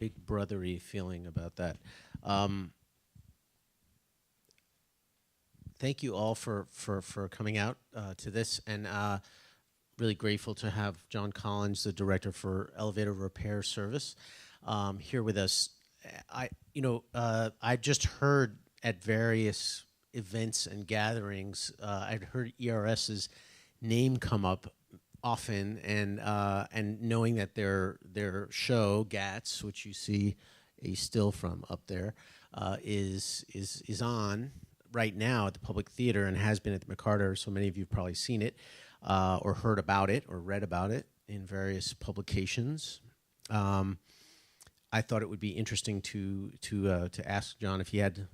big brothery feeling about that. Thank you all for coming out to this, and really grateful to have John Collins, the director for Elevator Repair Service, here with us. I just heard at various events and gatherings, I'd heard ERS's name come up often, and knowing that their show Gatz, which you see a still from up there, is on right now at the Public Theater and has been at the McCarter. So many of you have probably seen it, or heard about it, or read about it in various publications. I thought it would be interesting to ask John if he had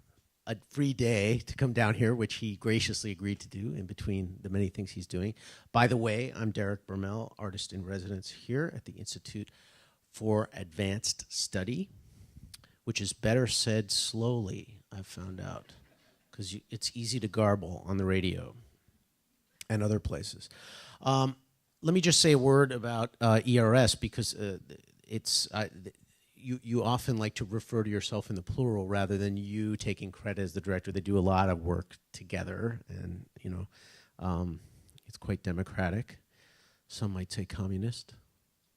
a free day to come down here, which he graciously agreed to do in between the many things he's doing. By the way, I'm Derek Bermel, artist in residence here at the Institute for Advanced Study, which is better said slowly, I've found out, because it's easy to garble on the radio and other places. Let me just say a word about ERS, because you often like to refer to yourself in the plural rather than you taking credit as the director. They do a lot of work together, and it's quite democratic. Some might say communist,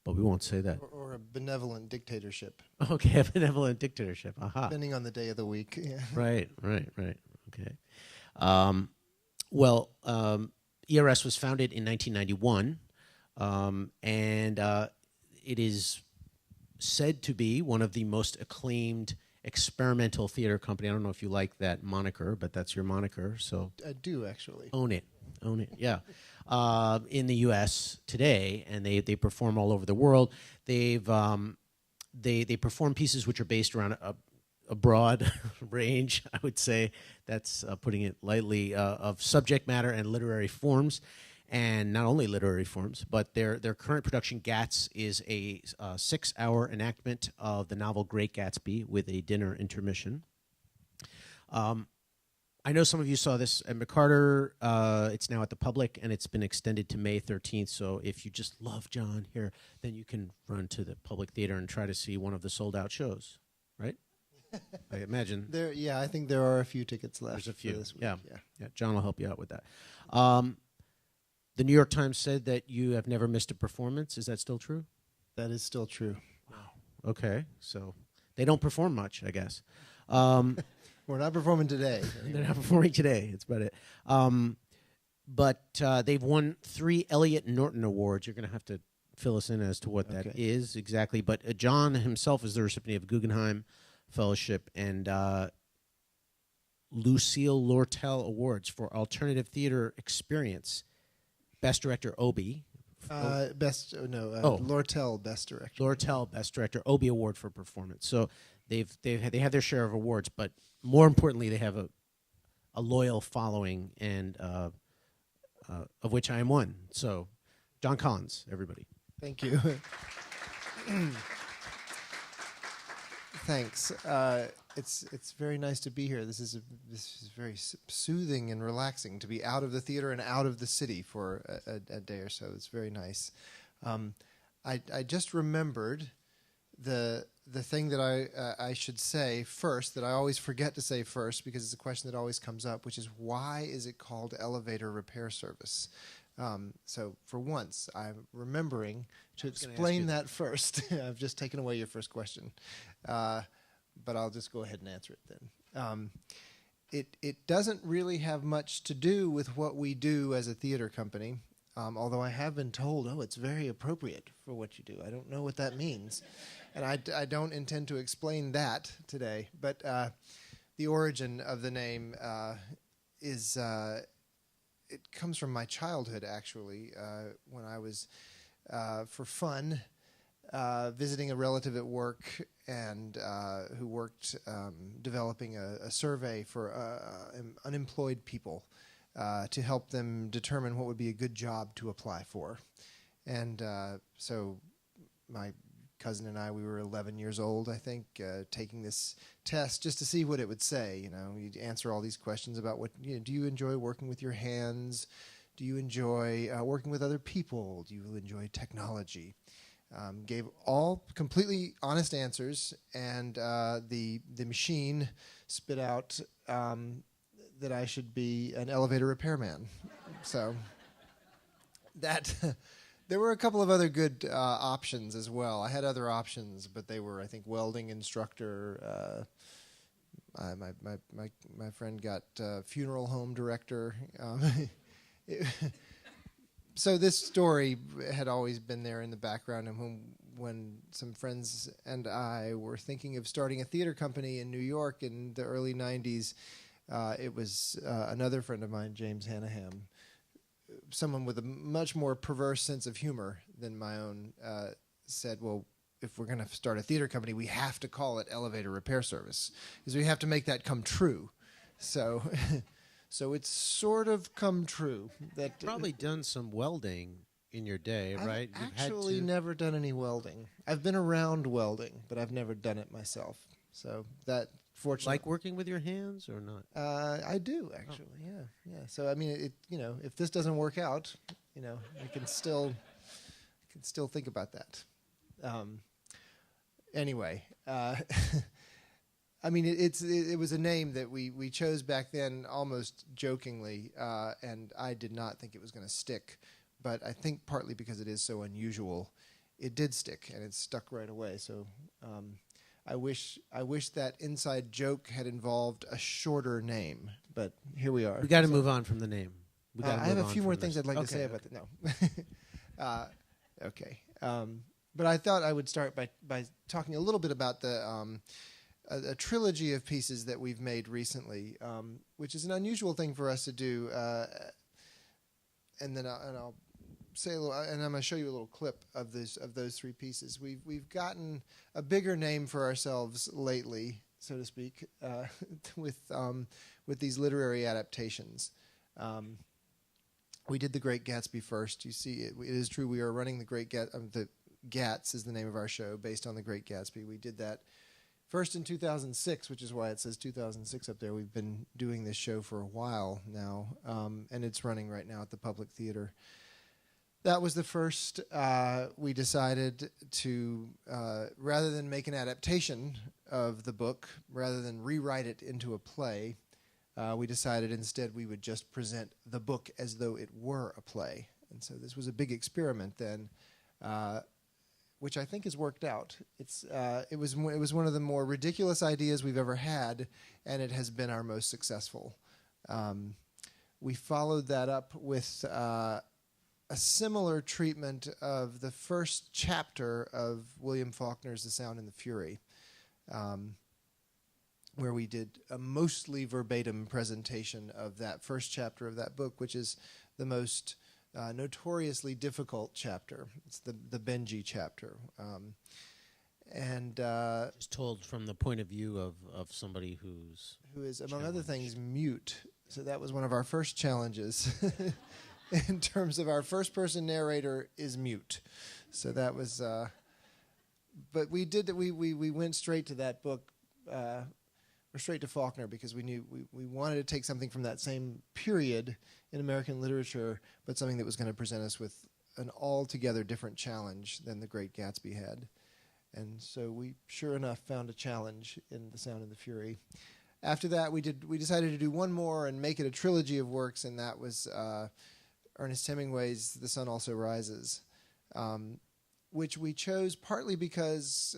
but we won't say that. Or a benevolent dictatorship. Okay, a benevolent dictatorship. Aha. Depending on the day of the week. Yeah. Right. Okay. ERS was founded in 1991, and it is said to be one of the most acclaimed experimental theater company. I don't know if you like that moniker, but that's your moniker. So I do, actually. Own it. Yeah. In the U.S. today, and they perform all over the world. They perform pieces which are based around a broad range, I would say, that's putting it lightly, of subject matter and literary forms. And not only literary forms, but their current production, Gatz, is a 6-hour enactment of the novel Great Gatsby with a dinner intermission. I know some of you saw this at McCarter. It's now at the Public, and it's been extended to May 13th. So if you just love John here, then you can run to the Public Theater and try to see one of the sold-out shows, right? I imagine. I think there are a few tickets left. There's a few. This week. Yeah. John will help you out with that. The New York Times said that you have never missed a performance. Is that still true? That is still true. Wow. Okay, so they don't perform much, I guess. We're not performing today. They're not performing today. That's about it. But they've won 3 Elliott Norton Awards. You're going to have to fill us in as to what that is exactly. But John himself is the recipient of Guggenheim Fellowship and Lucille Lortel Awards for Alternative Theater Experience. Best Director, Obie. Lortel, Best Director. Lortel, Best Director, Obie Award for Performance. So they have their share of awards, but more importantly, they have a loyal following, and of which I am one. So, John Collins, everybody. Thank you. Thanks. It's very nice to be here. This is very soothing and relaxing to be out of the theater and out of the city for a day or so. It's very nice. I just remembered the thing that I should say first, that I always forget to say first because it's a question that always comes up, which is, why is it called Elevator Repair Service? So for once, I'm remembering to explain that first. I've just taken away your first question. But I'll just go ahead and answer it then. It doesn't really have much to do with what we do as a theater company, although I have been told, it's very appropriate for what you do. I don't know what that means. And I don't intend to explain that today. But the origin of the name is... it comes from my childhood, actually, when I was, for fun, visiting a relative at work and who worked developing a survey for unemployed people to help them determine what would be a good job to apply for. And so my cousin and I, we were 11 years old, I think, taking this test just to see what it would say. You'd answer all these questions about do you enjoy working with your hands? Do you enjoy working with other people? Do you enjoy technology? Gave all completely honest answers, and the machine spit out that I should be an elevator repairman. So that there were a couple of other good options as well. I had other options, but they were, I think, welding instructor. My friend got funeral home director. So this story had always been there in the background, and when some friends and I were thinking of starting a theater company in New York in the early 90s, it was another friend of mine, James Hannaham, someone with a much more perverse sense of humor than my own, said, well, if we're going to start a theater company, we have to call it Elevator Repair Service, because we have to make that come true. So... So it's sort of come true. That probably done some welding in your day, right? I've actually never done any welding. I've been around welding, but I've never done it myself. So that, fortunately, like working with your hands or not? I do actually. Oh. Yeah. So I mean, if this doesn't work out, I can still think about that. Anyway. I mean, it was a name that we chose back then almost jokingly, and I did not think it was going to stick. But I think partly because it is so unusual, it did stick, and it stuck right away. So I wish that inside joke had involved a shorter name, but here we are. We got to move on from the name. I have a few more things I'd like to say about it. No. Okay. But I thought I would start by talking a little bit about the... a trilogy of pieces that we've made recently, which is an unusual thing for us to do. And then I'll say a little, and I'm going to show you a little clip of those three pieces. We've gotten a bigger name for ourselves lately, so to speak, with these literary adaptations. We did The Great Gatsby first. You see, it is true we are running the Gatz is the name of our show, based on The Great Gatsby. We did that first in 2006, which is why it says 2006 up there. We've been doing this show for a while now, and it's running right now at the Public Theater. That was the first. We decided to, rather than make an adaptation of the book, rather than rewrite it into a play, we decided instead we would just present the book as though it were a play. And so this was a big experiment then, which I think has worked out. It was one of the more ridiculous ideas we've ever had, and it has been our most successful. We followed that up with a similar treatment of the first chapter of William Faulkner's The Sound and the Fury, where we did a mostly verbatim presentation of that first chapter of that book, which is the most notoriously difficult chapter. It's the Benji chapter. It's told from the point of view of somebody who is, among other things, mute. So that was one of our first challenges in terms of our first-person narrator is mute. So that was... but we went straight to that book, or straight to Faulkner, because we knew we wanted to take something from that same period in American literature, but something that was going to present us with an altogether different challenge than The Great Gatsby had. And so we, sure enough, found a challenge in The Sound and the Fury. After that, we decided to do one more and make it a trilogy of works, and that was Ernest Hemingway's The Sun Also Rises, which we chose partly because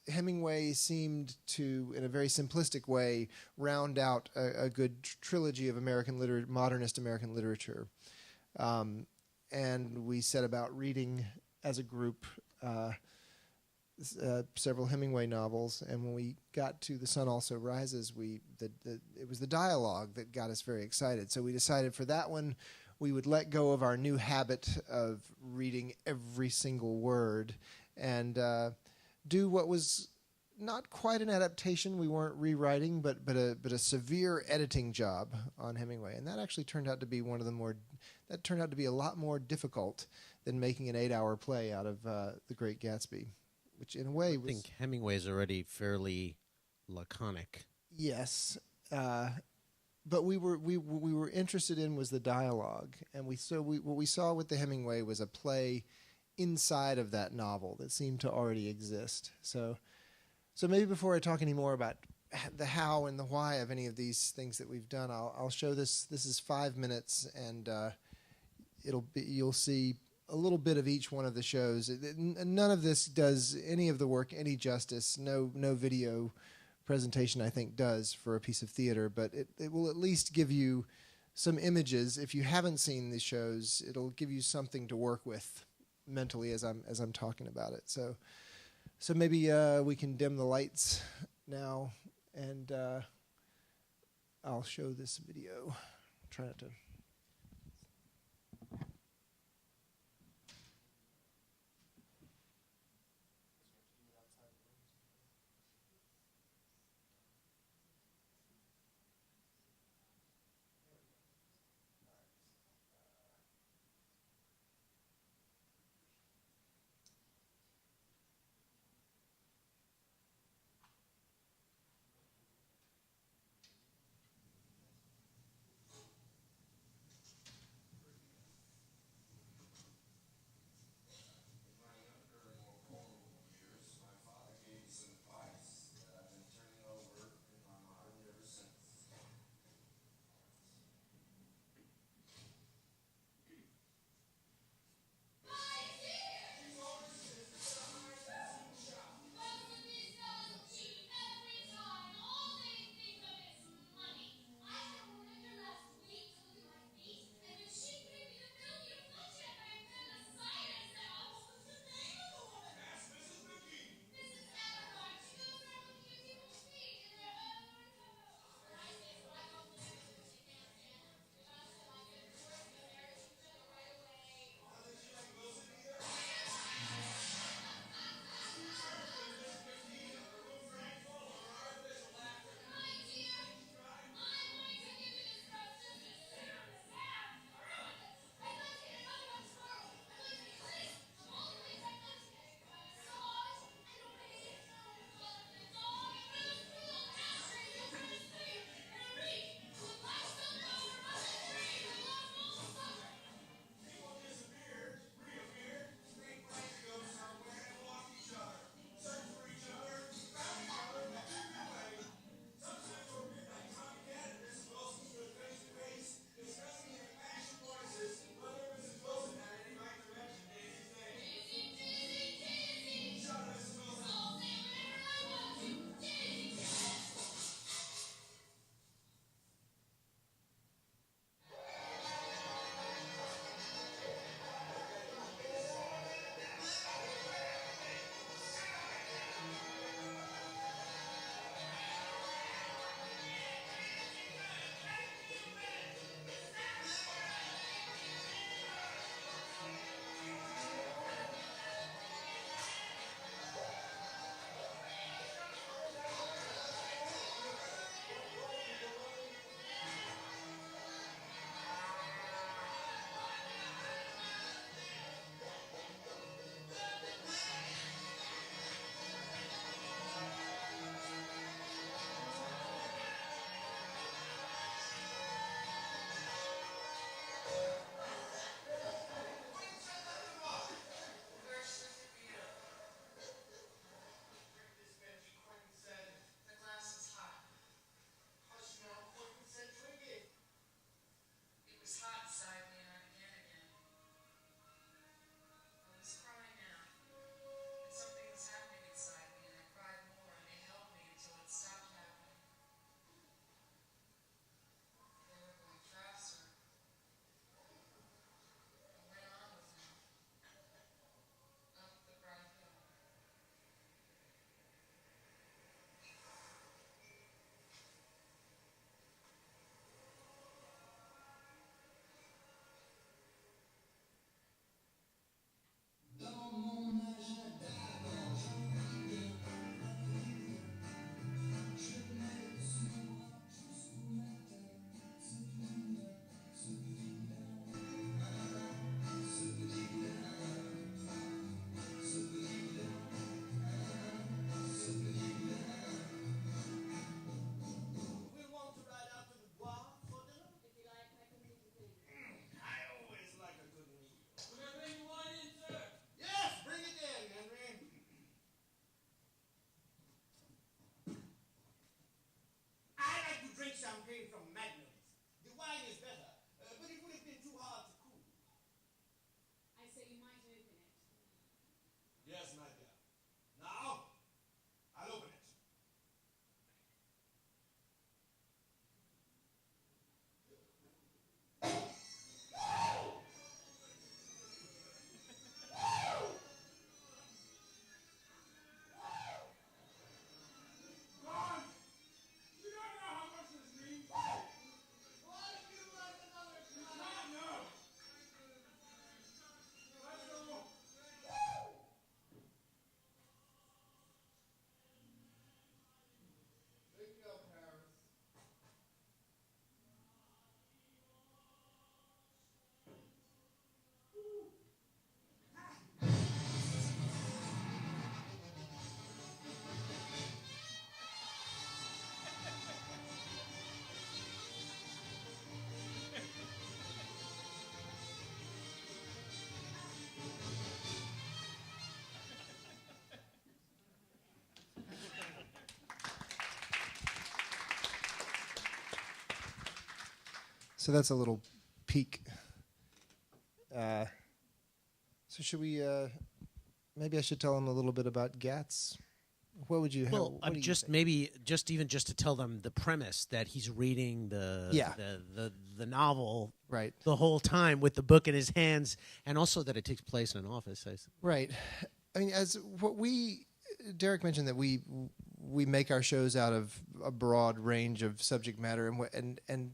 Hemingway seemed to, in a very simplistic way, round out a good trilogy of modernist American literature. And we set about reading as a group several Hemingway novels, and when we got to The Sun Also Rises, it was the dialogue that got us very excited. So we decided for that one we would let go of our new habit of reading every single word and do what was not quite an adaptation. We weren't rewriting, but a severe editing job on Hemingway, and that actually turned out to be a lot more difficult than making an 8-hour play out of The Great Gatsby, which in a way was... I think Hemingway's already fairly laconic. Yes, but we were interested in was the dialogue, and what we saw with the Hemingway was a play inside of that novel that seem to already exist. So maybe before I talk any more about the how and the why of any of these things that we've done, I'll show this. This is 5 minutes, and you'll see a little bit of each one of the shows. None of this does any of the work any justice. No video presentation, I think, does for a piece of theater, but it will at least give you some images. If you haven't seen these shows, it'll give you something to work with mentally as I'm talking about it. So maybe we can dim the lights now, and I'll show this video. Try not to. champagne from Magnums. The wine is better, but it would have been too hard to cool. I say you might open it. Yes, my dear. Now, I'll open it. So that's a little peek. So should we? Maybe I should tell them a little bit about Gatz. What would you? Well, what do you just think? maybe just to tell them the premise that he's reading the novel Right. the whole time with the book in his hands, and also that it takes place in an office. Right. I mean, Derek mentioned that we make our shows out of a broad range of subject matter, and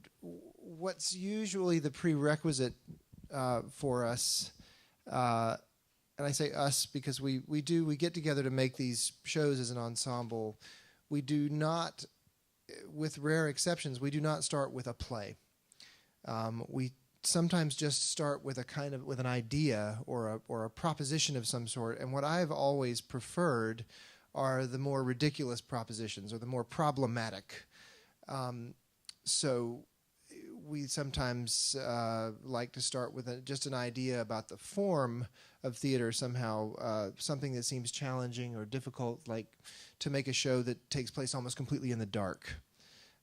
what's usually the prerequisite for us, and I say us because we get together to make these shows as an ensemble. We do not, with rare exceptions, we do not start with a play. We sometimes just start with with an idea or a proposition of some sort. And what I've always preferred are the more ridiculous propositions or the more problematic. So we sometimes like to start with just an idea about the form of theater somehow, something that seems challenging or difficult, like to make a show that takes place almost completely in the dark.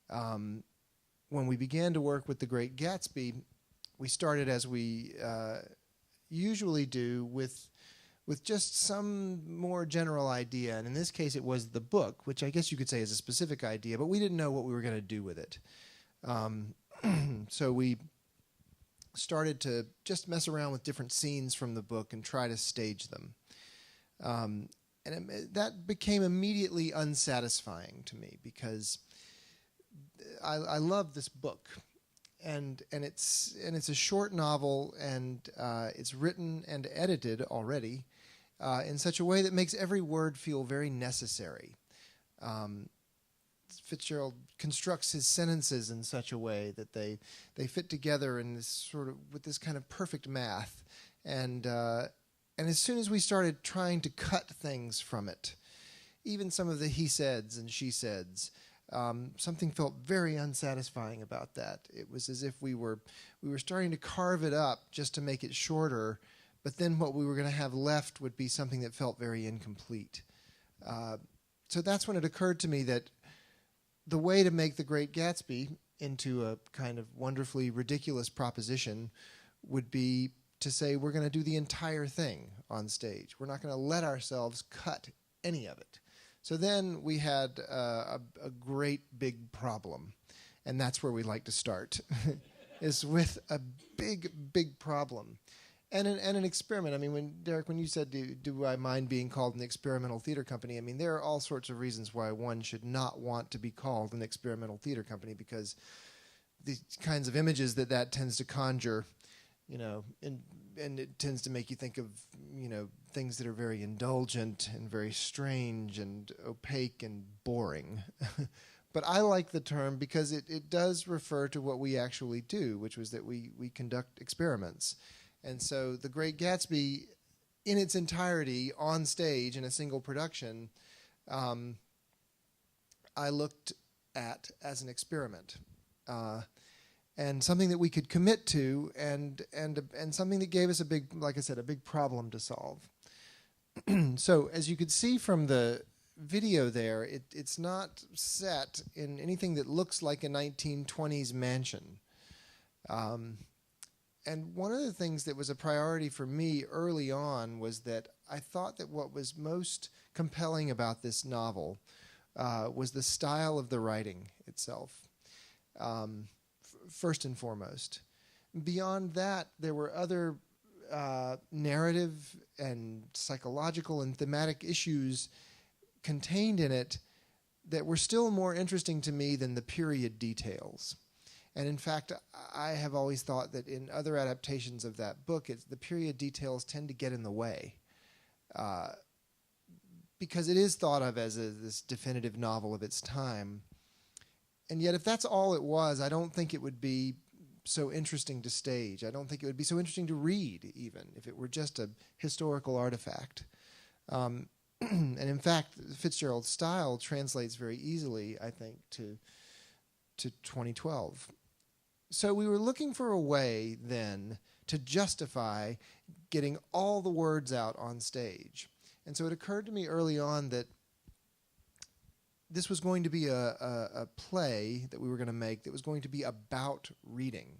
When we began to work with the Great Gatsby, we started, as we usually do, with just some more general idea. And in this case, it was the book, which I guess you could say is a specific idea, but we didn't know what we were going to do with it. So we started to just mess around with different scenes from the book and try to stage them. That became immediately unsatisfying to me because I love this book. And it's a short novel, and it's written and edited already in such a way that makes every word feel very necessary. Fitzgerald constructs his sentences in such a way that they fit together in this with this kind of perfect math. And as soon as we started trying to cut things from it, even some of the he saids and she saids, something felt very unsatisfying about that. It was as if we were starting to carve it up just to make it shorter, but then what we were going to have left would be something that felt very incomplete. So that's when it occurred to me that the way to make The Great Gatsby into a kind of wonderfully ridiculous proposition would be to say we're going to do the entire thing on stage. We're not going to let ourselves cut any of it. So then we had a great big problem, and that's where we like to start, is with a big problem. And an experiment. I mean, Derek, when you said, do I mind being called an experimental theater company? I mean, there are all sorts of reasons why one should not want to be called an experimental theater company, because the kinds of images that tends to conjure, and it tends to make you think of, things that are very indulgent and very strange and opaque and boring. But I like the term because it does refer to what we actually do, which was that we conduct experiments. And so The Great Gatsby, in its entirety, on stage in a single production, I looked at as an experiment, and something that we could commit to, and something that gave us a big problem to solve. So, as you could see from the video there, it's not set in anything that looks like a 1920s mansion. And one of the things that was a priority for me early on was that I thought that what was most compelling about this novel was the style of the writing itself, first and foremost. Beyond that, there were other narrative and psychological and thematic issues contained in it that were still more interesting to me than the period details. And in fact, I have always thought that in other adaptations of that book, the period details tend to get in the way, because it is thought of as this definitive novel of its time. And yet, if that's all it was, I don't think it would be so interesting to stage. I don't think it would be so interesting to read, even, if it were just a historical artifact. And in fact, Fitzgerald's style translates very easily, I think, to 2012. So we were looking for a way then to justify getting all the words out on stage. And so it occurred to me early on that this was going to be a play that we were going to make that was going to be about reading.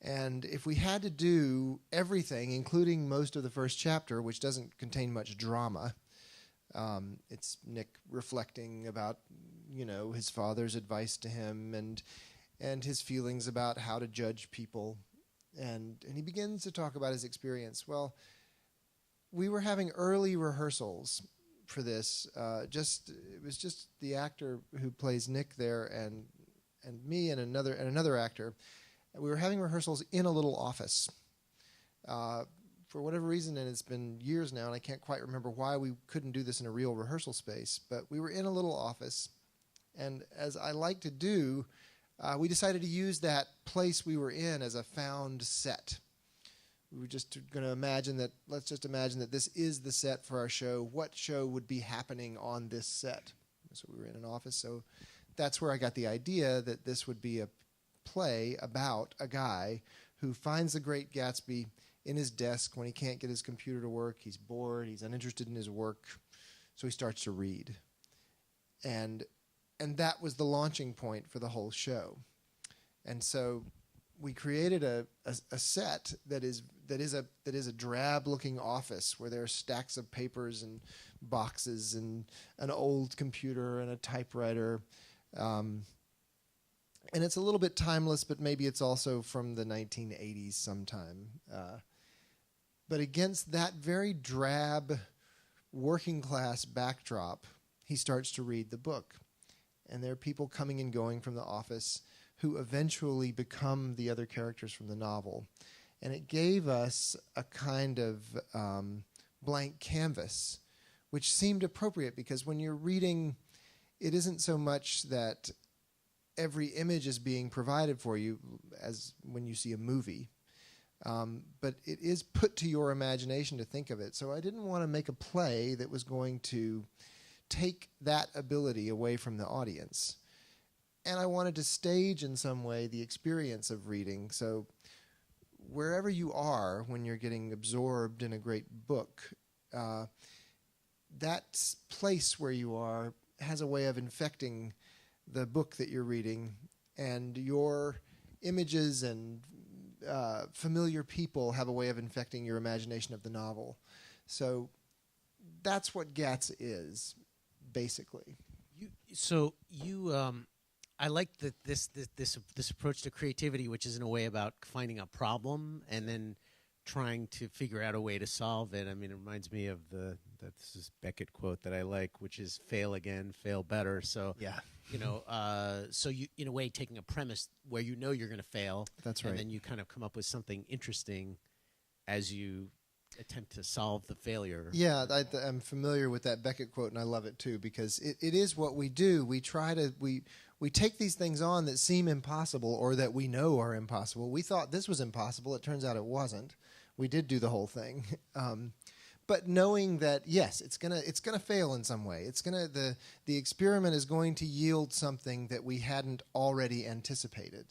And if we had to do everything, including most of the first chapter, which doesn't contain much drama, it's Nick reflecting about, his father's advice to him and his feelings about how to judge people. And he begins to talk about his experience. Well, we were having early rehearsals for this. It was just the actor who plays Nick there and me and another actor. We were having rehearsals in a little office. For whatever reason, and it's been years now, and I can't quite remember why we couldn't do this in a real rehearsal space, but we were in a little office. And as I like to do, we decided to use that place we were in as a found set. We were just going to let's just imagine that this is the set for our show. What show would be happening on this set? So we were in an office, so that's where I got the idea that this would be a play about a guy who finds the Great Gatsby in his desk when he can't get his computer to work. He's bored, he's uninterested in his work, so he starts to read. And that was the launching point for the whole show. And so we created a set that is a drab-looking office where there are stacks of papers and boxes and an old computer and a typewriter. And it's a little bit timeless, but maybe it's also from the 1980s sometime. But against that very drab working-class backdrop, he starts to read the book. And there are people coming and going from the office who eventually become the other characters from the novel. And it gave us a kind of blank canvas, which seemed appropriate because when you're reading, it isn't so much that every image is being provided for you as when you see a movie, but it is put to your imagination to think of it. So I didn't want to make a play that was going to take that ability away from the audience. And I wanted to stage in some way the experience of reading. So wherever you are when you're getting absorbed in a great book, that place where you are has a way of infecting the book that you're reading, and your images and familiar people have a way of infecting your imagination of the novel. So that's what Gatz is, basically. I like that this approach to creativity, which is in a way about finding a problem and then trying to figure out a way to solve it. I mean, it reminds me of this is Beckett quote that I like, which is "fail again, fail better." So yeah, so you in a way taking a premise where you're going to fail. That's right. And then you kind of come up with something interesting as you attempt to solve the failure. Yeah, I'm familiar with that Beckett quote, and I love it too because it is what we do. We try to we take these things on that seem impossible or that we know are impossible. We thought this was impossible. It turns out it wasn't. We did do the whole thing, but knowing that yes, it's gonna fail in some way. The experiment is going to yield something that we hadn't already anticipated,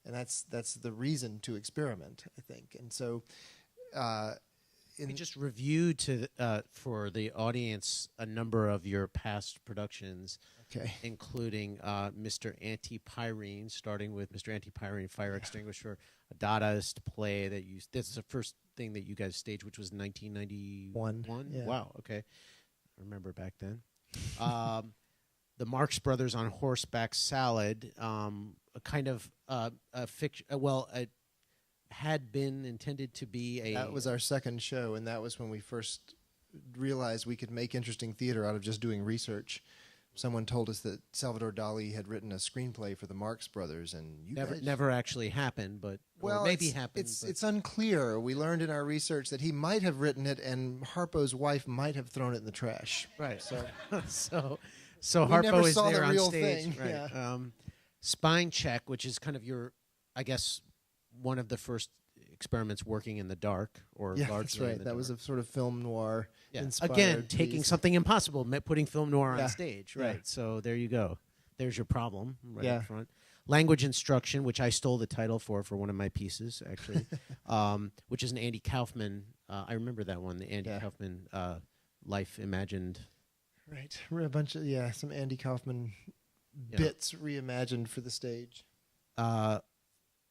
and that's the reason to experiment, I think. And so Let me just review for the audience a number of your past productions, Okay. including Mr. Anti-Pyrene, starting with Mr. Anti-Pyrene, Fire Extinguisher, a Dadaist play that you. This is the first thing that you guys staged, which was 1991. Yeah. Wow. Okay, I remember back then. The Marx Brothers on Horseback Salad, a kind of a fiction. It had been intended to be a. That was our second show, and that was when we first realized we could make interesting theater out of just doing research. Someone told us that Salvador Dali had written a screenplay for the Marx Brothers, and never actually happened, but or maybe happened. It's unclear. We learned in our research that he might have written it, and Harpo's wife might have thrown it in the trash. Right. So we Harpo never is saw there the on real stage. thing. Right. Yeah. Spine Check, which is kind of your, I guess, one of the first experiments working in the dark, or Yeah, largely that's right. in the That dark. was a sort of film noir. Yeah. Inspired Again, taking piece. something impossible, putting film noir Yeah. on stage. Yeah. Right. So there you go. There's your problem right Yeah. up front. Language Instruction, which I stole the title for one of my pieces, actually, which is an Andy Kaufman. I remember that one, the Andy Kaufman Life Imagined. Right. We're a bunch of some Andy Kaufman bits reimagined for the stage.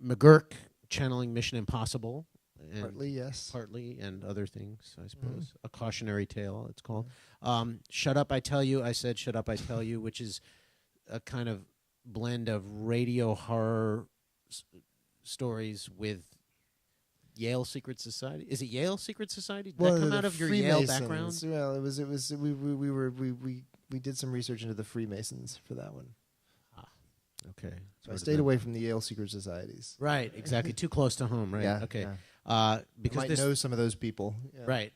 McGurk channeling Mission Impossible. And Partly, yes. Partly, and other things, I suppose. A Cautionary Tale, it's called. Shut Up, I Tell You. I said Shut Up, I Tell You, which is a kind of blend of radio horror stories with Yale Secret Society. Is it Yale Secret Society? Did that come out of your Yale background? Well, it was. We did some research into the Freemasons for that one. Okay. So I stayed away from the Yale Secret Societies. Right, exactly. Too close to home, right? Yeah. Okay. Yeah. Because might know some of those people. Yeah. Right.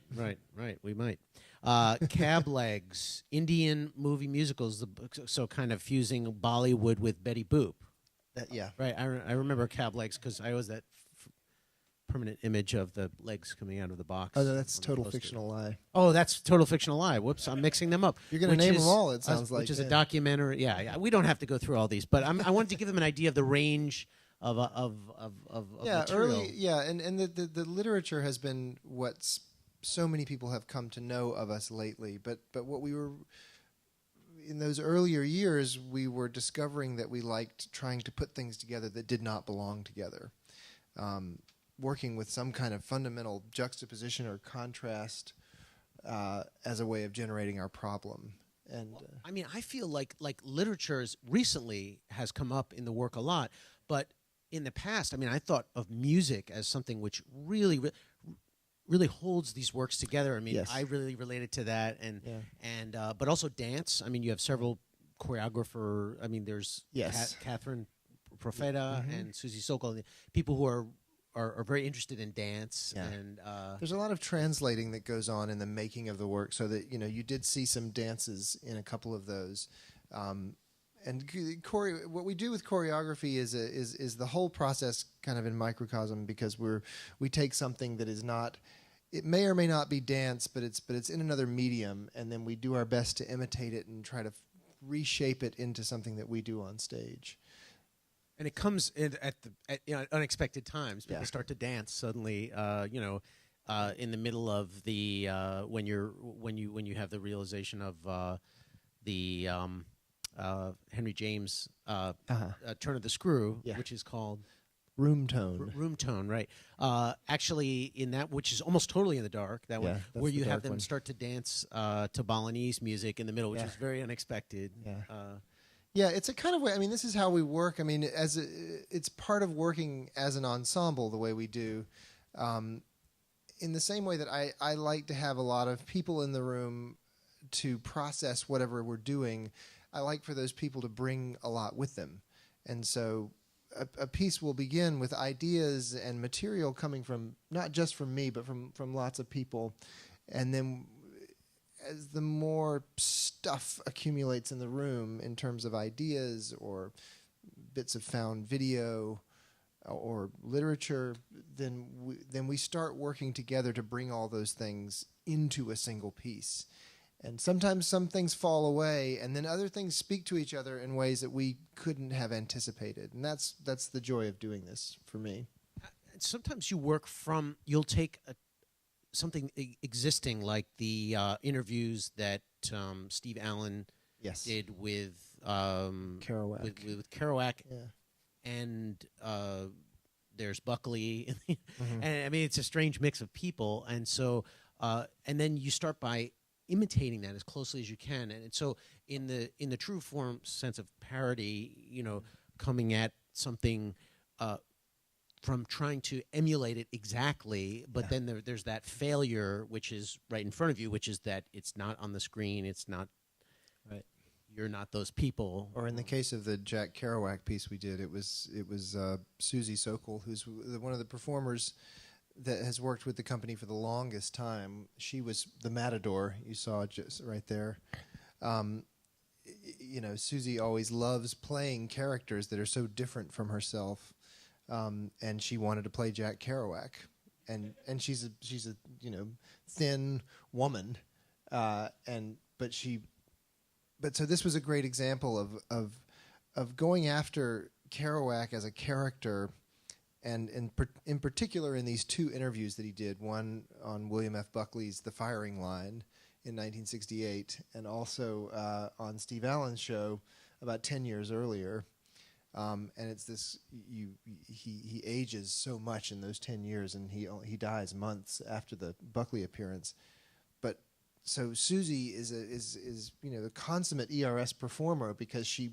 We might. Cab Legs, Indian movie musicals, so kind of fusing Bollywood with Betty Boop. Yeah. Right. I remember Cab Legs because I always that permanent image of the legs coming out of the box. Oh, no, that's Total Fictional Lie. Oh, that's Total Fictional Lie. Whoops, I'm mixing them up. You're going to name them all, it sounds like. Which is a documentary. Yeah. We don't have to go through all these, but I wanted to give them an idea of the range of material. And the literature has been what so many people have come to know of us lately. But what we were in those earlier years, we were discovering that we liked trying to put things together that did not belong together. Working with some kind of fundamental juxtaposition or contrast as a way of generating our problem. And I mean, I feel like literature recently has come up in the work a lot, but in the past, I mean, I thought of music as something which really holds these works together. I mean, yes. I really related to that, and but also dance. I mean, you have several choreographer. I mean, there's Catherine Profeta and Susie Sokol, people who are very interested in dance, and there's a lot of translating that goes on in the making of the work, so that you did see some dances in a couple of those. And what we do with choreography is the whole process kind of in microcosm, because we take something that is not, it may or may not be dance, but it's in another medium, and then we do our best to imitate it and try to reshape it into something that we do on stage. And it comes in at unexpected times. People start to dance suddenly. In the middle of the when you have the realization of the Henry James Turn of the Screw, which is called Room Tone. Room Tone, right? Actually, in that, which is almost totally in the dark, that one where you have them start to dance to Balinese music in the middle, which is very unexpected. Yeah, it's a kind of way. I mean, this is how we work. I mean, it's part of working as an ensemble the way we do. In the same way that I like to have a lot of people in the room to process whatever we're doing, I like for those people to bring a lot with them. And so a piece will begin with ideas and material coming from, not just from me, but from lots of people. And then as the more stuff accumulates in the room in terms of ideas or bits of found video or literature, then we start working together to bring all those things into a single piece. And sometimes some things fall away, and then other things speak to each other in ways that we couldn't have anticipated. And that's the joy of doing this for me. Sometimes you work you'll take something existing like the interviews that Steve Allen Yes. did with Kerouac. with Kerouac, Yeah. and there's Buckley, Mhm. and I mean it's a strange mix of people, and so and then you start by imitating that as closely as you can, and so in the true form sense of parody, coming at something from trying to emulate it exactly, but then there's that failure, which is right in front of you, which is that it's not on the screen, it's not Right. you're not those people. Or in the case of the Jack Kerouac piece we did, it was Susie Sokol, who's one of the performers that has worked with the company for the longest time. She was the matador you saw just right there. Susie always loves playing characters that are so different from herself, and she wanted to play Jack Kerouac, and she's a thin woman, But so this was a great example of going after Kerouac as a character, and in particular in these two interviews that he did, one on William F. Buckley's The Firing Line in 1968, and also on Steve Allen's show about 10 years earlier. And it's this he ages so much in those 10 years, and he dies months after the Buckley appearance. But so Susie is the consummate ERS performer, because she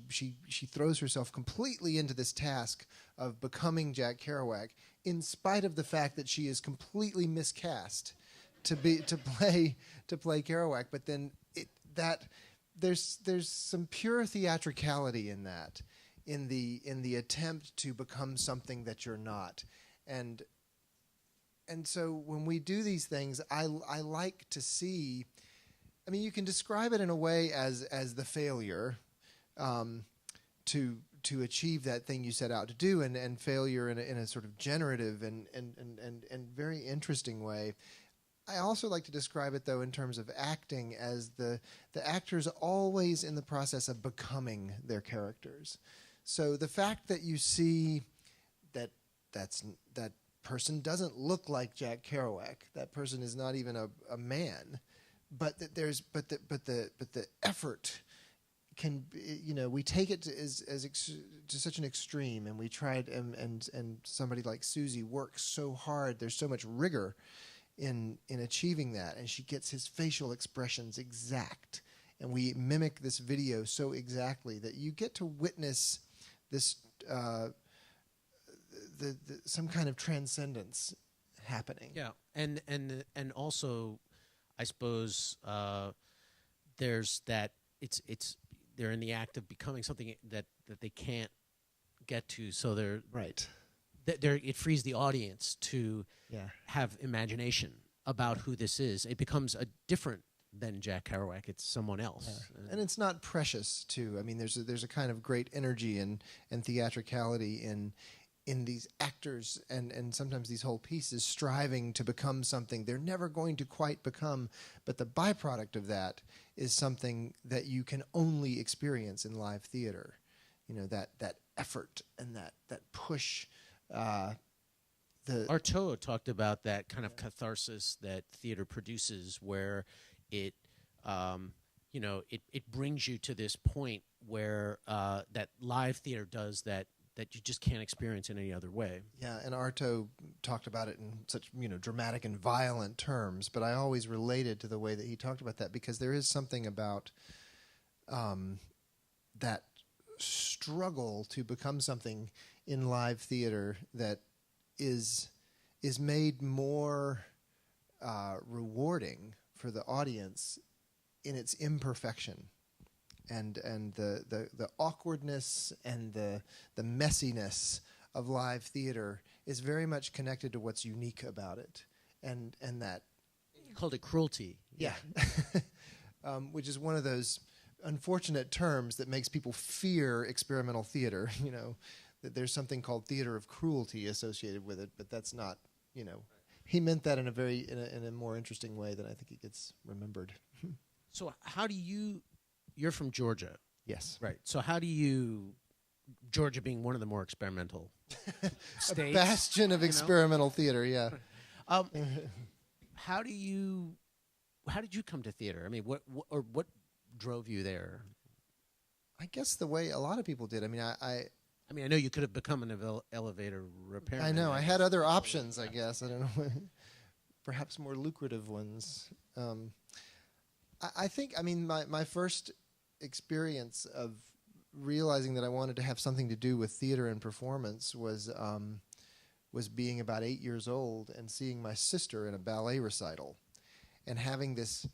throws herself completely into this task of becoming Jack Kerouac, in spite of the fact that she is completely miscast to play Kerouac. But then there's some pure theatricality in that, in the attempt to become something that you're not, and so when we do these things, I like to see. I mean, you can describe it in a way as the failure to achieve that thing you set out to do, and failure in a sort of generative and very interesting way. I also like to describe it, though, in terms of acting, as the actors always in the process of becoming their characters. So the fact that you see that person doesn't look like Jack Kerouac, that person is not even a man, but the effort can, we take it to such an extreme, and we try it, and somebody like Susie works so hard. There's so much rigor in achieving that, and she gets his facial expressions exact, and we mimic this video so exactly that you get to witness this some kind of transcendence happening. Yeah, and also, I suppose there's that they're in the act of becoming something that they can't get to, so they're Right. It frees the audience to have imagination about who this is. It becomes a different than Jack Kerouac. It's someone else, and it's not precious too. I mean, there's a kind of great energy and theatricality in these actors and sometimes these whole pieces striving to become something they're never going to quite become, but the byproduct of that is something that you can only experience in live theater. That effort and that push. Artaud talked about that kind of catharsis that theater produces, where it brings you to this point where that live theater does that you just can't experience in any other way. Yeah, and Artaud talked about it in such dramatic and violent terms, but I always related to the way that he talked about that, because there is something about that struggle to become something in live theater that is made more rewarding for the audience in its imperfection, and the awkwardness and the messiness of live theater is very much connected to what's unique about it, and that You called it cruelty. yeah, which is one of those unfortunate terms that makes people fear experimental theater. That there's something called theater of cruelty associated with it, but that's not. He meant that in a more interesting way than I think it gets remembered. So how do you're from Georgia? Yes. Right. So how do you, Georgia being one of the more experimental states, A bastion of experimental theater, yeah. how did you come to theater? I mean, what drove you there? I guess the way a lot of people did. I mean, I mean, I know you could have become an elevator repairman. I know. I had other options, I guess. I don't know. Perhaps more lucrative ones. I think, I mean, my first experience of realizing that I wanted to have something to do with theater and performance was being about 8 years old and seeing my sister in a ballet recital and having this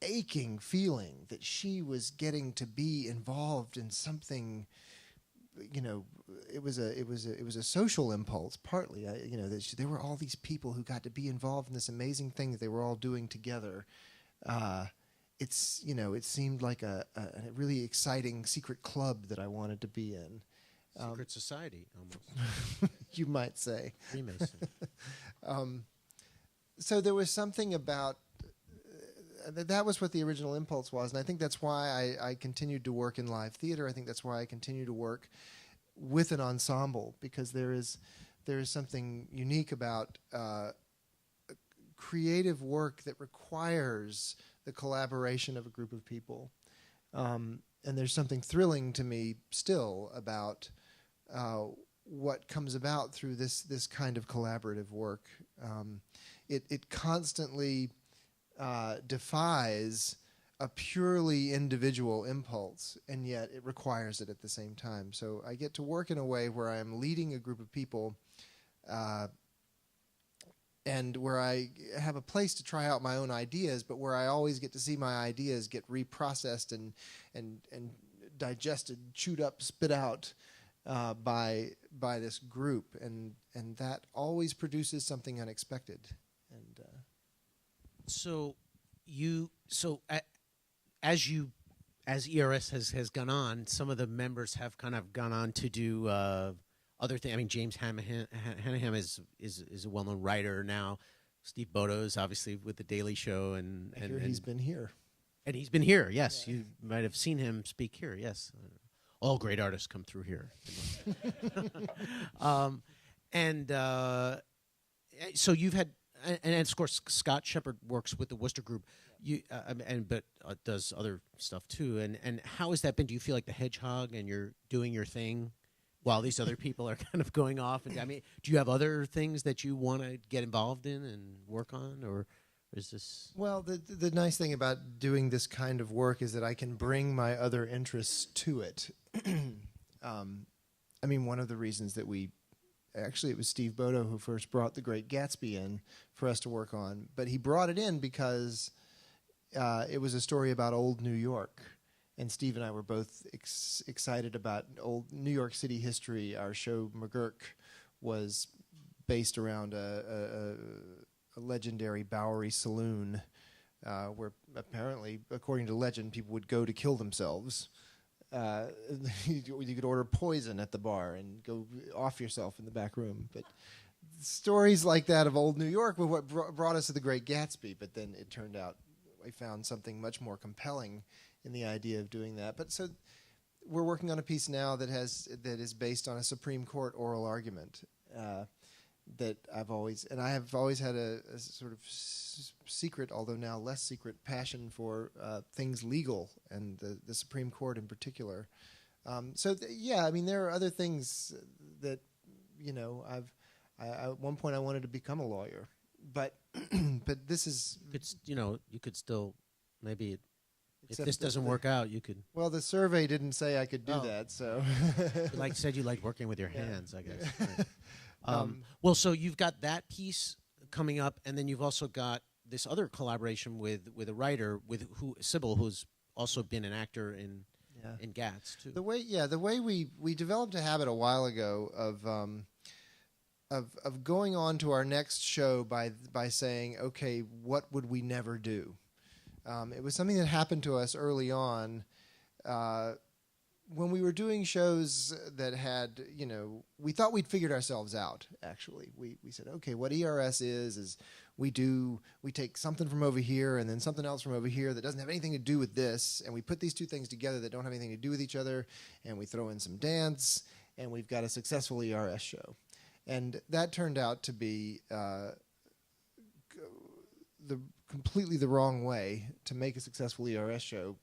aching feeling that she was getting to be involved in something. You know, it was a social impulse partly. You know, that there were all these people who got to be involved in this amazing thing that they were all doing together. It seemed like a really exciting secret club that I wanted to be in. Secret society, almost. You might say. Freemason. So there was something about that was what the original impulse was, and I think that's why I continued to work in live theater. I think that's why I continue to work with an ensemble, because there is something unique about creative work that requires the collaboration of a group of people, and there's something thrilling to me still about what comes about through this kind of collaborative work. It constantly defies a purely individual impulse, and yet it requires it at the same time. So I get to work in a way where I am leading a group of people, and where I have a place to try out my own ideas, but where I always get to see my ideas get reprocessed and digested, chewed up, spit out by this group, and that always produces something unexpected. And as ERS has gone on, some of the members have kind of gone on to do other things. I mean, James Hanahan is a well-known writer now. Steve Bodo's obviously with the Daily Show, and he's been here. And he's been here. Yes, yeah. You might have seen him speak here. Yes, all great artists come through here. So you've had. And of course, Scott Shepard works with the Worcester Group, but does other stuff too. And how has that been? Do you feel like the hedgehog and you're doing your thing while these other people are kind of going off? And I mean, do you have other things that you want to get involved in and work on, or is this? Well, the nice thing about doing this kind of work is that I can bring my other interests to it. I mean, one of the reasons that actually, it was Steve Bodo who first brought The Great Gatsby in for us to work on. But he brought it in because it was a story about old New York. And Steve and I were both excited about old New York City history. Our show, McGurk, was based around a legendary Bowery saloon where apparently, according to legend, people would go to kill themselves. You could order poison at the bar and go off yourself in the back room. But stories like that of old New York were what brought us to The Great Gatsby. But then it turned out we found something much more compelling in the idea of doing that. But so we're working on a piece now that is based on a Supreme Court oral argument that I have always had a sort of secret, although now less secret, passion for things legal and the Supreme Court in particular. Yeah, I mean, there are other things that, you know, at one point I wanted to become a lawyer, but but this is, you could still maybe. If this doesn't work out, you could. Well, the survey didn't say I could do that, so. You said you liked working with your hands, I guess. Right. Well, so you've got that piece coming up, and then you've also got this other collaboration with a writer Sybil, who's also been an actor in Gatz too. The way we developed a habit a while ago of going on to our next show by saying, okay, what would we never do? It was something that happened to us early on when we were doing shows that had, we thought we'd figured ourselves out, actually. We said, okay, what ERS is we take something from over here and then something else from over here that doesn't have anything to do with this, and we put these two things together that don't have anything to do with each other, and we throw in some dance, and we've got a successful ERS show. And that turned out to be completely the wrong way to make a successful ERS show,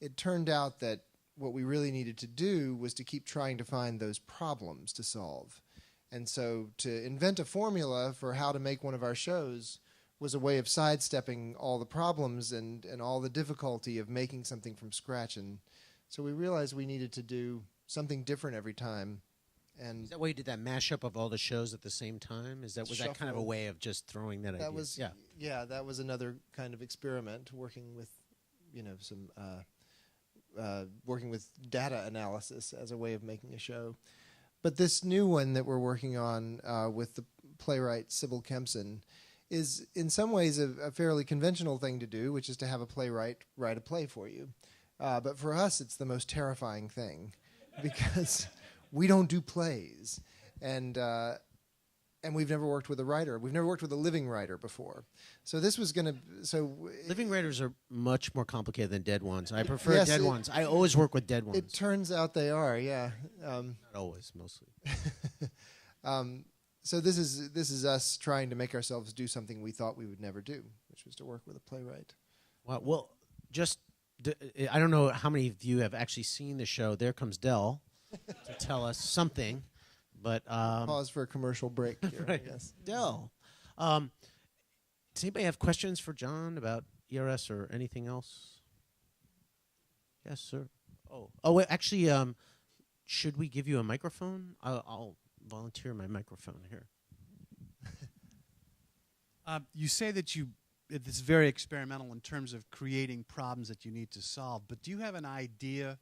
it turned out that what we really needed to do was to keep trying to find those problems to solve. And so to invent a formula for how to make one of our shows was a way of sidestepping all the problems and all the difficulty of making something from scratch. And so we realized we needed to do something different every time. And Is that why you did that mashup of all the shows at the same time? Was that kind of a way of just throwing that idea? That was another kind of experiment, working with, working with data analysis as a way of making a show. But this new one that we're working on with the playwright Sybil Kempson is in some ways a fairly conventional thing to do, which is to have a playwright write a play for you. But for us, it's the most terrifying thing because we don't do plays, and we've never worked with a writer. We've never worked with a living writer before. So this was going to... Living writers are much more complicated than dead ones. I prefer dead ones. I always work with dead ones. It turns out they are, yeah. Not always, mostly. So this is us trying to make ourselves do something we thought we would never do, which was to work with a playwright. Well, I don't know how many of you have actually seen the show. There comes Dell to tell us something. But pause for a commercial break here, right. I guess. Dell. Does anybody have questions for John about ERS or anything else? Yes, sir. Oh, wait, actually, should we give you a microphone? I'll volunteer my microphone here. You say that this is very experimental in terms of creating problems that you need to solve, but do you have an idea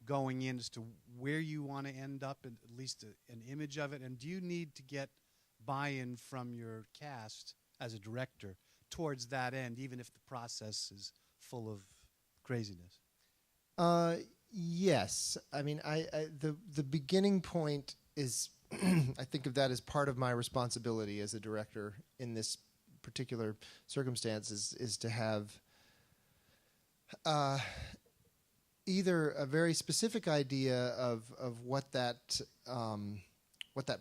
going in as to where you want to end up, at least an image of it? And do you need to get buy-in from your cast as a director towards that end, even if the process is full of craziness? Yes. I mean, the beginning point is, I think of that as part of my responsibility as a director in this particular circumstance is to have either a very specific idea of what that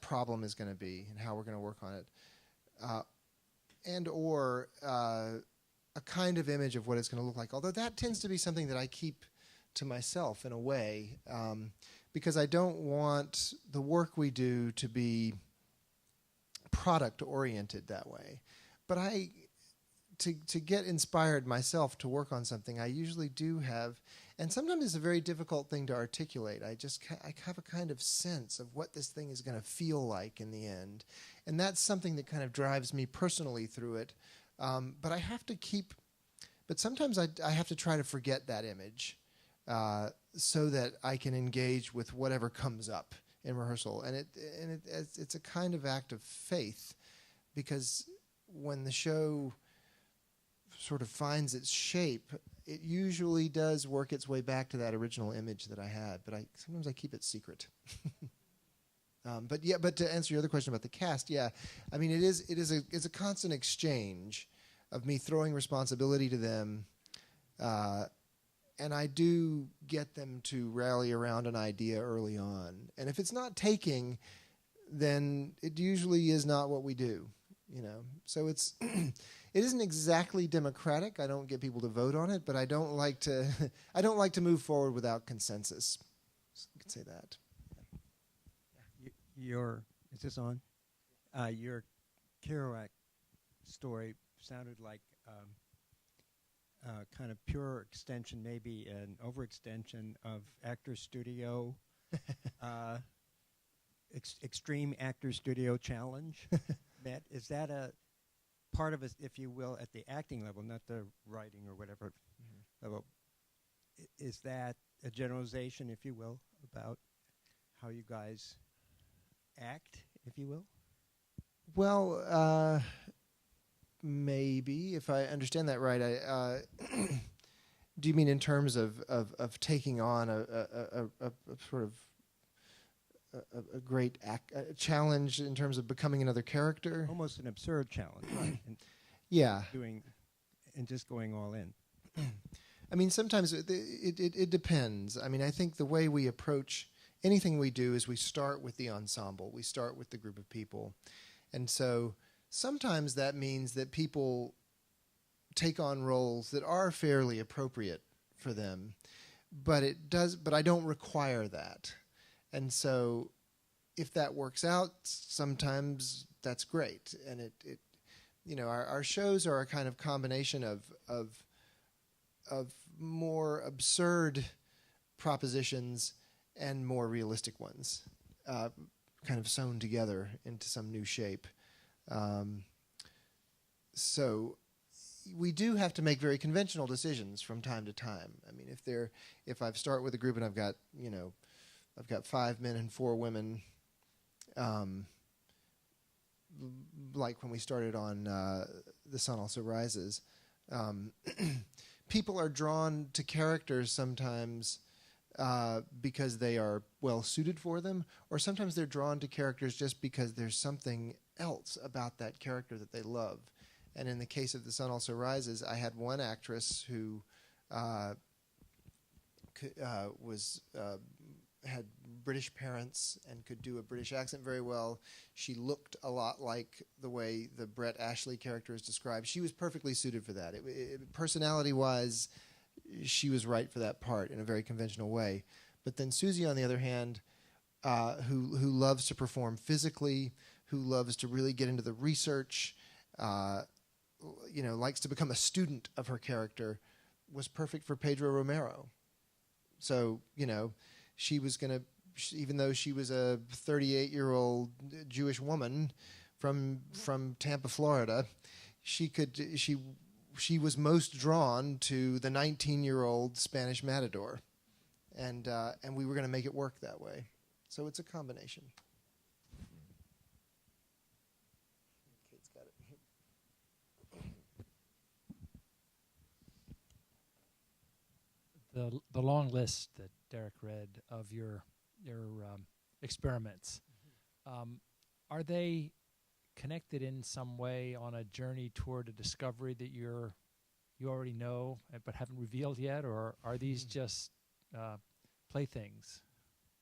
problem is going to be and how we're going to work on it, and or a kind of image of what it's going to look like. Although that tends to be something that I keep to myself in a way, because I don't want the work we do to be product oriented that way. But to get inspired myself to work on something, I usually do have, and sometimes it's a very difficult thing to articulate. I have a kind of sense of what this thing is going to feel like in the end, and that's something that kind of drives me personally through it. But I have to keep, but sometimes I have to try to forget that image so that I can engage with whatever comes up in rehearsal, and it's a kind of act of faith, because when the show sort of finds its shape, it usually does work its way back to that original image that I had, but sometimes I keep it secret. But to answer your other question about the cast, I mean it's a constant exchange of me throwing responsibility to them, and I do get them to rally around an idea early on. And if it's not taking, then it usually is not what we do. So it's it isn't exactly democratic. I don't get people to vote on it, but I don't like to move forward without consensus. You could say that. Is this on? Your Kerouac story sounded like kind of pure extension, maybe an overextension of Actors Studio, Extreme Actors Studio Challenge. Matt, is that a part of it, if you will, at the acting level, not the writing or whatever level? Is that a generalization, if you will, about how you guys act, if you will? Well, maybe, if I understand that right. Do you mean in terms of taking on a sort of a great challenge in terms of becoming another character? Almost an absurd challenge, right? And just going all in. I mean, sometimes it depends. I mean, I think the way we approach anything we do is we start with the ensemble. We start with the group of people. And so sometimes that means that people take on roles that are fairly appropriate for them, but I don't require that. And so if that works out, sometimes that's great. And it our shows are a kind of combination of more absurd propositions and more realistic ones, kind of sewn together into some new shape. So we do have to make very conventional decisions from time to time. I mean, if I start with a group and I've got 5 men and 4 women, like when we started on The Sun Also Rises, people are drawn to characters sometimes because they are well suited for them, or sometimes they're drawn to characters just because there's something else about that character that they love. And in the case of The Sun Also Rises, I had one actress who had British parents and could do a British accent very well. She looked a lot like the way the Brett Ashley character is described. She was perfectly suited for that. Personality-wise, she was right for that part in a very conventional way. But then Susie, on the other hand, who loves to perform physically, who loves to really get into the research, likes to become a student of her character, was perfect for Pedro Romero. So, she was going to, even though she was a 38-year-old Jewish woman from Tampa, Florida, she was most drawn to the 19-year-old Spanish matador, and we were going to make it work that way. So it's a combination. Kate's got it. The long list that Derek read of your experiments, are they connected in some way on a journey toward a discovery that you already know but haven't revealed yet, or are these just playthings?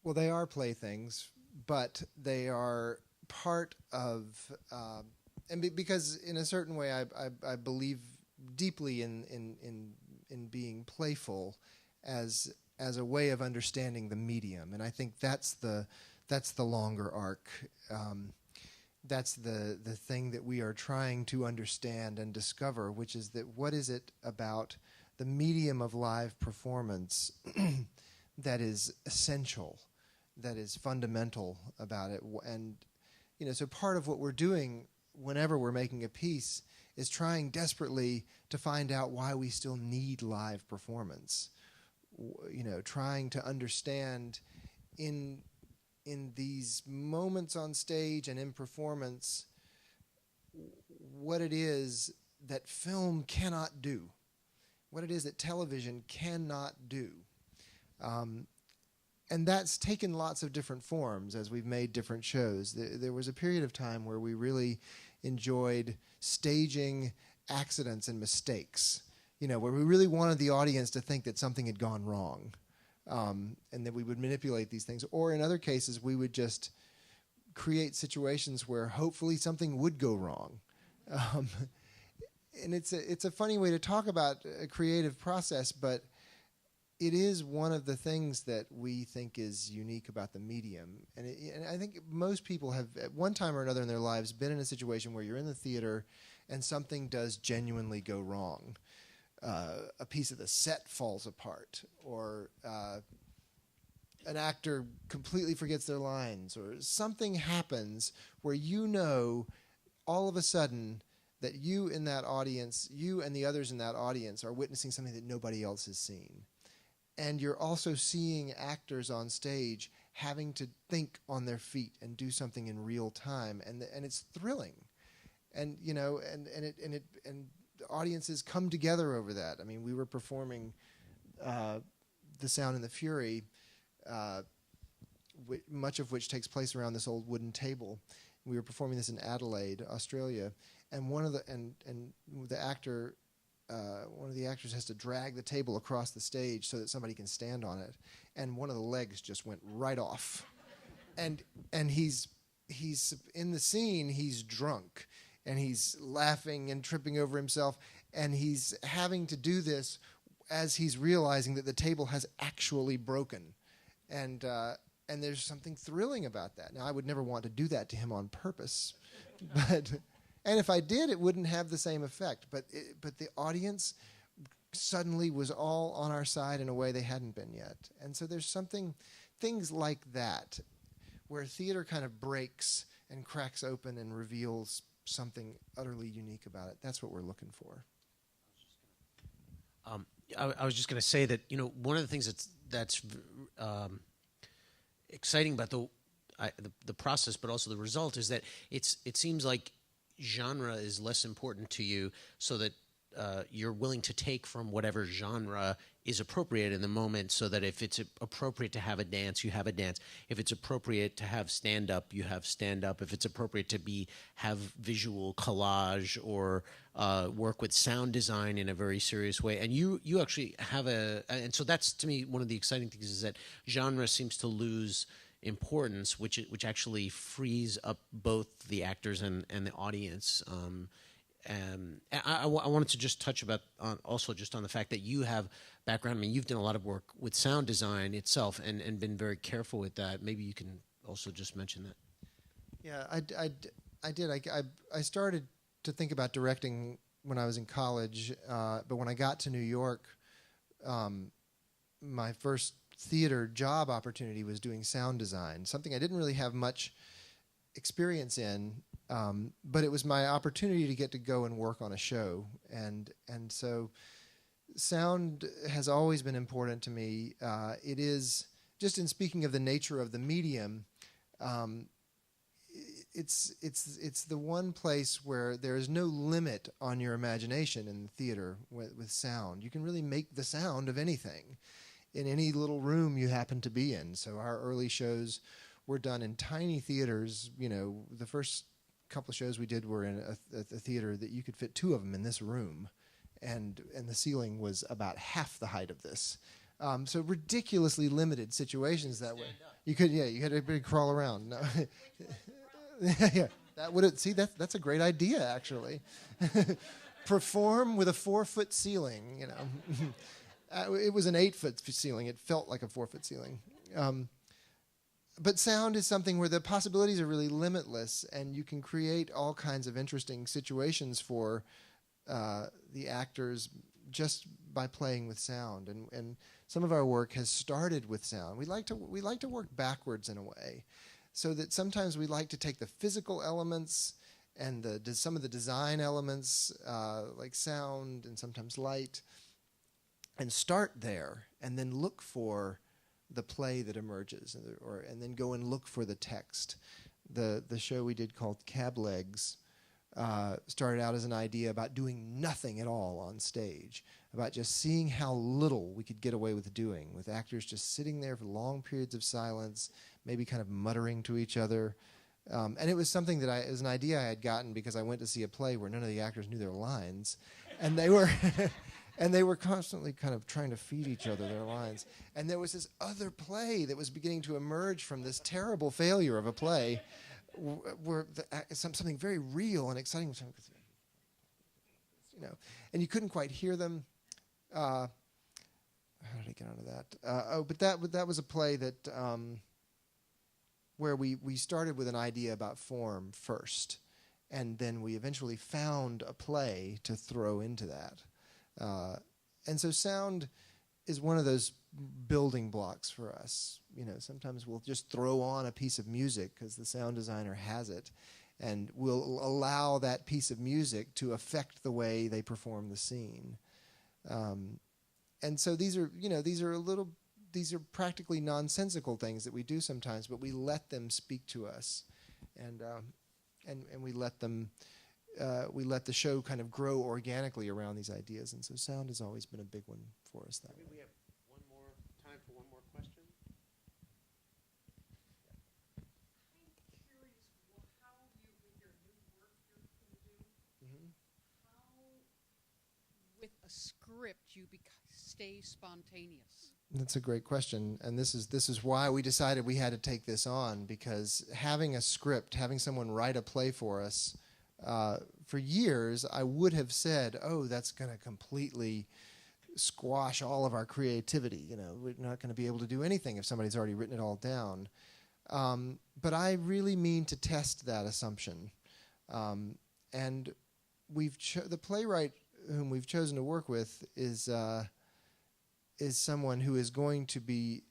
Well, they are playthings, but they are part of, because in a certain way, I believe deeply in being playful as a way of understanding the medium, and I think that's the longer arc. That's the thing that we are trying to understand and discover, which is that what is it about the medium of live performance that is essential, that is fundamental about it. And so part of what we're doing whenever we're making a piece is trying desperately to find out why we still need live performance. Trying to understand in these moments on stage and in performance what it is that film cannot do, what it is that television cannot do. And that's taken lots of different forms as we've made different shows. There was a period of time where we really enjoyed staging accidents and mistakes, where we really wanted the audience to think that something had gone wrong, and that we would manipulate these things. Or in other cases, we would just create situations where hopefully something would go wrong. And it's a funny way to talk about a creative process, but it is one of the things that we think is unique about the medium. And I think most people have, at one time or another in their lives, been in a situation where you're in the theater and something does genuinely go wrong. A piece of the set falls apart, or an actor completely forgets their lines, or something happens where all of a sudden that you and the others in that audience are witnessing something that nobody else has seen. And you're also seeing actors on stage having to think on their feet and do something in real time, and it's thrilling. And and audiences come together over that. I mean, we were performing The Sound and the Fury, much of which takes place around this old wooden table. We were performing this in Adelaide, Australia, and one of the actors has to drag the table across the stage so that somebody can stand on it, and one of the legs just went right off, and he's in the scene, he's drunk, and he's laughing and tripping over himself, and he's having to do this as he's realizing that the table has actually broken, and there's something thrilling about that. Now, I would never want to do that to him on purpose, and if I did, it wouldn't have the same effect. But the audience suddenly was all on our side in a way they hadn't been yet, and so there's things like that, where theater kind of breaks and cracks open and reveals something utterly unique about it. That's what we're looking for. I was just going to say that, one of the things that's exciting about the process, but also the result, is that it seems like genre is less important to you, so that you're willing to take from whatever genre is appropriate in the moment, so that if it's appropriate to have a dance, you have a dance. If it's appropriate to have stand-up, you have stand-up. If it's appropriate to have visual collage or work with sound design in a very serious way. And you actually have and so that's, to me, one of the exciting things, is that genre seems to lose importance, which actually frees up both the actors and the audience. I wanted to just touch also on the fact that you have background. I mean, you've done a lot of work with sound design itself and been very careful with that. Maybe you can also just mention that. Yeah, I did. I started to think about directing when I was in college, but when I got to New York, my first theater job opportunity was doing sound design, something I didn't really have much experience in. But it was my opportunity to get to go and work on a show, and so sound has always been important to me. It is, just in speaking of the nature of the medium, it's the one place where there is no limit on your imagination in the theater with sound. You can really make the sound of anything in any little room you happen to be in. So our early shows were done in tiny theaters. The first couple of shows we did were in a theater that you could fit two of them in this room, and the ceiling was about half the height of this. So ridiculously limited situations that way. You had to crawl around. No. Yeah, that's a great idea, actually. Perform with a 4-foot ceiling. It was an 8-foot ceiling. It felt like a 4-foot ceiling. But sound is something where the possibilities are really limitless, and you can create all kinds of interesting situations for the actors just by playing with sound. And some of our work has started with sound. We like to work backwards in a way, so that sometimes we like to take the physical elements and some of the design elements, like sound and sometimes light, and start there, and then look for the play that emerges, and then go and look for the text. The show we did called Cab Legs started out as an idea about doing nothing at all on stage, about just seeing how little we could get away with doing, with actors just sitting there for long periods of silence, maybe kind of muttering to each other. And it was something that it was an idea I had gotten because I went to see a play where none of the actors knew their lines, and they were and they were constantly kind of trying to feed each other their lines. And there was this other play that was beginning to emerge from this terrible failure of a play, where something very real and exciting, and you couldn't quite hear them. How did I get onto that? But that was a play that where we started with an idea about form first, and then we eventually found a play to throw into that. And so sound is one of those building blocks for us. Sometimes we'll just throw on a piece of music because the sound designer has it, and we'll allow that piece of music to affect the way they perform the scene. And so these are practically nonsensical things that we do sometimes, but we let them speak to us, and we let them. We let the show kind of grow organically around these ideas, and so sound has always been a big one for us that way. We have time for one more question. I'm curious, how you, with your new work you're going to do, how with a script you stay spontaneous? That's a great question, and this is why we decided we had to take this on, because having a script, having someone write a play for us, for years, I would have said, "Oh, that's going to completely squash all of our creativity. You know, we're not going to be able to do anything if somebody's already written it all down." But I really mean to test that assumption, and the playwright whom we've chosen to work with is someone who is going to be,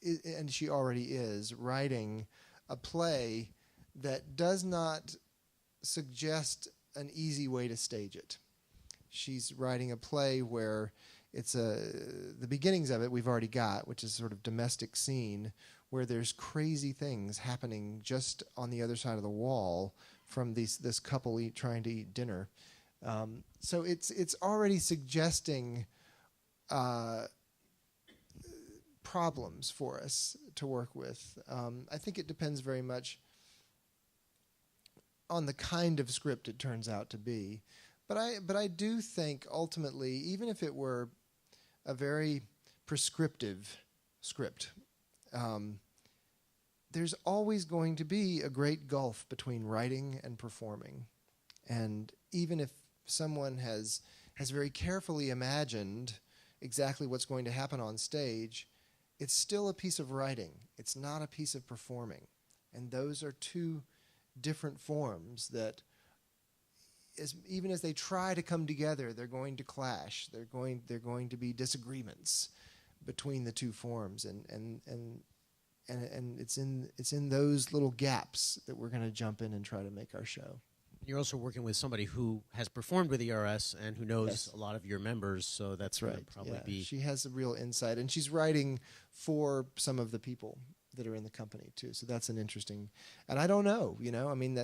and she already is, writing a play that does not suggest an easy way to stage it. She's writing a play where the beginnings of it we've already got, which is sort of domestic scene where there's crazy things happening just on the other side of the wall from this couple trying to eat dinner. So it's already suggesting problems for us to work with. I think it depends very much on the kind of script it turns out to be. But I do think ultimately, even if it were a very prescriptive script, there's always going to be a great gulf between writing and performing. And even if someone has very carefully imagined exactly what's going to happen on stage, it's still a piece of writing. It's not a piece of performing. And those are two different forms that, even as they try to come together, they're going to clash. They're going to be disagreements between the two forms, and it's in those little gaps that we're going to jump in and try to make our show. You're also working with somebody who has performed with ERS and who knows Yes. a lot of your members, so that's right. going to probably Yeah. be... She has a real insight, and she's writing for some of the people that are in the company too. So that's an interesting. And I don't know, I mean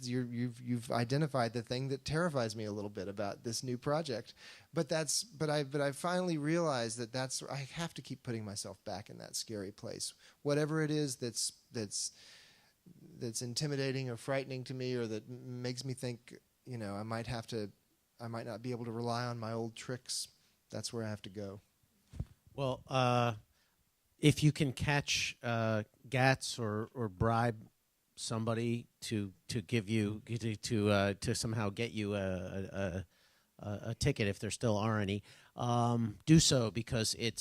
you've identified the thing that terrifies me a little bit about this new project, but I finally realized that I have to keep putting myself back in that scary place, whatever it is that's intimidating or frightening to me, or that makes me think, I might not be able to rely on my old tricks. That's where I have to go. Well, if you can catch Gatz or bribe somebody to give you to somehow get you a ticket, if there still are any, do so, because it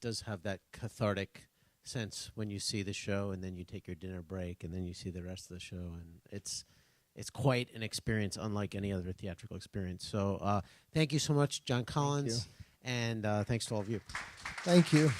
does have that cathartic sense when you see the show and then you take your dinner break and then you see the rest of the show, and it's quite an experience unlike any other theatrical experience. So thank you so much, John Collins, and thanks to all of you. Thank you.